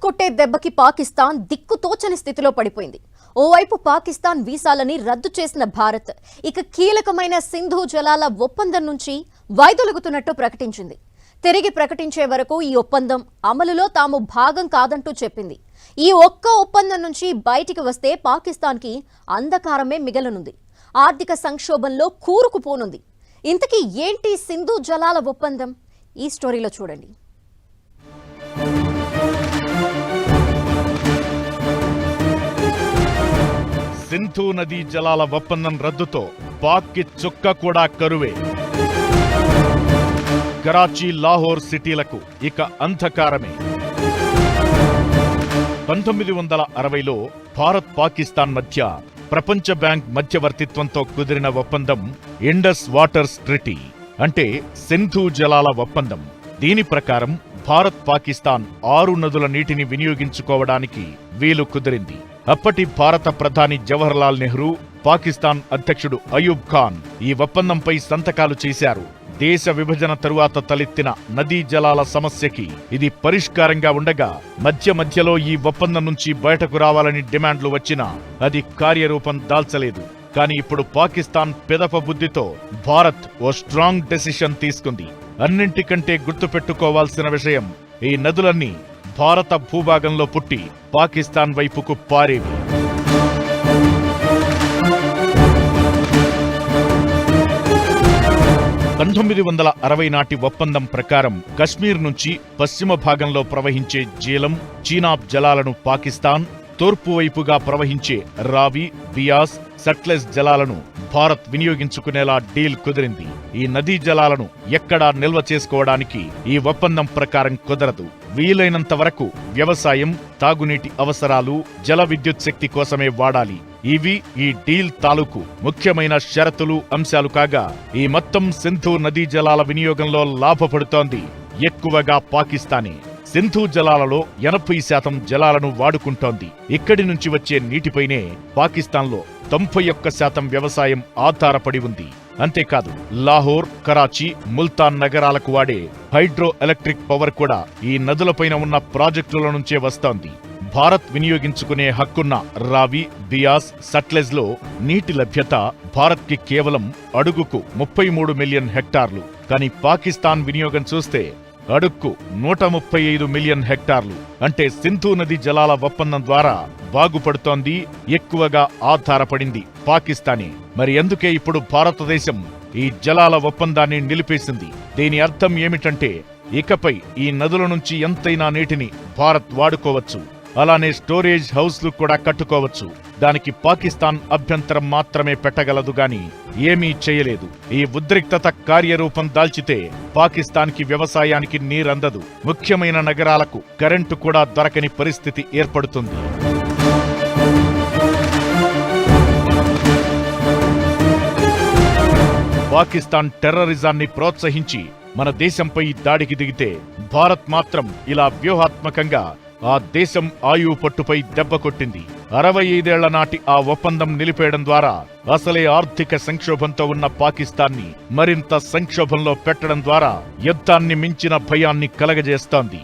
కొట్టే దెబ్బకి పాకిస్తాన్ దిక్కుతోచని స్థితిలో పడిపోయింది. ఓవైపు పాకిస్తాన్ వీసాలని రద్దు చేసిన భారత్ ఇక కీలకమైన సింధు జలాల ఒప్పందం నుంచి వైదొలుగుతున్నట్టు ప్రకటించింది. తిరిగి ప్రకటించే వరకు ఈ ఒప్పందం అమలులో తాము భాగం కాదంటూ చెప్పింది. ఈ ఒక్క ఒప్పందం నుంచి బయటికి వస్తే పాకిస్తాన్కి అంధకారమే మిగలనుంది. ఆర్థిక సంక్షోభంలో కూరుకుపోనుంది. ఇంతకీ ఏంటి సింధు జలాల ఒప్పందం? ఈ స్టోరీలో చూడండి. సింధు నదీ జలాల ఒప్పందం రద్దుతో పాక్కి చుక్క కూడా కరువే. కరాచీ, లాహోర్ సిటీలకు ఇక అంధకారమే. 1960లో భారత్ పాకిస్తాన్ మధ్య ప్రపంచ బ్యాంక్ మధ్యవర్తిత్వంతో కుదిరిన ఒప్పందం ఇండస్ వాటర్స్ ట్రిటీ, అంటే సింధు జలాల ఒప్పందం. దీని ప్రకారం భారత్ పాకిస్తాన్ 6 నదుల నీటిని వినియోగించుకోవడానికి వీలు కుదిరింది. అప్పటి భారత ప్రధాని జవహర్లాల్ నెహ్రూ, పాకిస్తాన్ అధ్యక్షుడు అయూబ్ ఖాన్ ఈ ఒప్పందంపై సంతకాలు చేశారు. దేశ విభజన తరువాత తలెత్తిన నదీ జలాల సమస్యకి ఇది పరిష్కారంగా ఉండగా మధ్యలో ఈ ఒప్పందం నుంచి బయటకు రావాలని డిమాండ్లు వచ్చినా అది కార్యరూపం దాల్చలేదు. కానీ ఇప్పుడు పాకిస్తాన్ పెదప బుద్ధితో భారత్ ఓ స్ట్రాంగ్ డెసిషన్ తీసుకుంది. అన్నింటికంటే గుర్తుపెట్టుకోవాల్సిన విషయం, ఈ నదులన్నీ భారత భూభాగంలో పుట్టి పాకిస్తాన్ వైపుకు పారేవి. నాటి ఒప్పందం ప్రకారం కశ్మీర్ నుంచి పశ్చిమ భాగంలో ప్రవహించే జీలం, చీనాబ్ జలాలను పాకిస్తాన్, తూర్పు వైపుగా ప్రవహించే రావి, బియాస్, సట్లెజ్ జలాలను భారత్ వినియోగించుకునేలా డీల్ కుదిరింది. ఈ నదీ జలాలను ఎక్కడా నిల్వ చేసుకోవడానికి ఈ ఒప్పందం ప్రకారం కుదరదు. వీలైనంత వరకు వ్యవసాయం, తాగునీటి అవసరాలు, జల విద్యుత్ శక్తి కోసమే వాడాలి. ఇవి ఈ డీల్ తాలూకు ముఖ్యమైన షరతులు, అంశాలు కాగా ఈ మొత్తం సింధు నదీ జలాల వినియోగంలో లాభపడుతోంది ఎక్కువగా పాకిస్తానే. సింధు జలాలలో 80% జలాలను వాడుకుంటోంది. ఇక్కడి నుంచి వచ్చే నీటిపైనే పాకిస్తాన్లో 91% వ్యవసాయం ఆధారపడి ఉంది. అంతేకాదు, లాహోర్, కరాచీ, ముల్తాన్ నగరాలకు వాడే హైడ్రో ఎలక్ట్రిక్ పవర్ కూడా ఈ నదులపైన ఉన్న ప్రాజెక్టుల నుంచే వస్తోంది. భారత్ వినియోగించుకునే హక్కున్న రావి, బియాస్, సట్లెజ్ లో నీటి లభ్యత భారత్కి కేవలం అడుగుకు 33 మిలియన్ హెక్టార్లు. కానీ పాకిస్తాన్ వినియోగం చూస్తే అడుక్కు 135 మిలియన్ హెక్టార్లు. అంటే సింధు నది జలాల ఒప్పందం ద్వారా బాగుపడుతోంది, ఎక్కువగా ఆధారపడింది పాకిస్తానే. మరి ఎందుకే ఇప్పుడు భారతదేశం ఈ జలాల ఒప్పందాన్ని నిలిపేసింది? దీని అర్థం ఏమిటంటే, ఇకపై ఈ నదుల నుంచి ఎంతైనా నీటిని భారత్ వాడుకోవచ్చు. అలానే స్టోరేజ్ హౌస్లు కూడా కట్టుకోవచ్చు. దానికి పాకిస్తాన్ అభ్యంతరం మాత్రమే పెట్టగలదు గాని ఏమీ చేయలేదు. ఈ ఉద్రిక్తత కార్యరూపం దాల్చితే పాకిస్తాన్కి వ్యవసాయానికి నీరందదు, ముఖ్యమైన నగరాలకు కరెంటు కూడా దొరకని పరిస్థితి ఏర్పడుతుంది. పాకిస్తాన్ టెర్రరిజాన్ని ప్రోత్సహించి మన దేశంపై దాడికి దిగితే భారత్ మాత్రం ఇలా వ్యూహాత్మకంగా ఆ దేశం ఆయువు పట్టుపై దెబ్బ కొట్టింది. 65 ఏళ్ల నాటి ఆ ఒప్పందం నిలిపేయడం ద్వారా అసలే ఆర్థిక సంక్షోభంతో ఉన్న పాకిస్తాన్ని మరింత సంక్షోభంలో పెట్టడం ద్వారా యుద్ధాన్ని మించిన భయాన్ని కలగజేస్తోంది.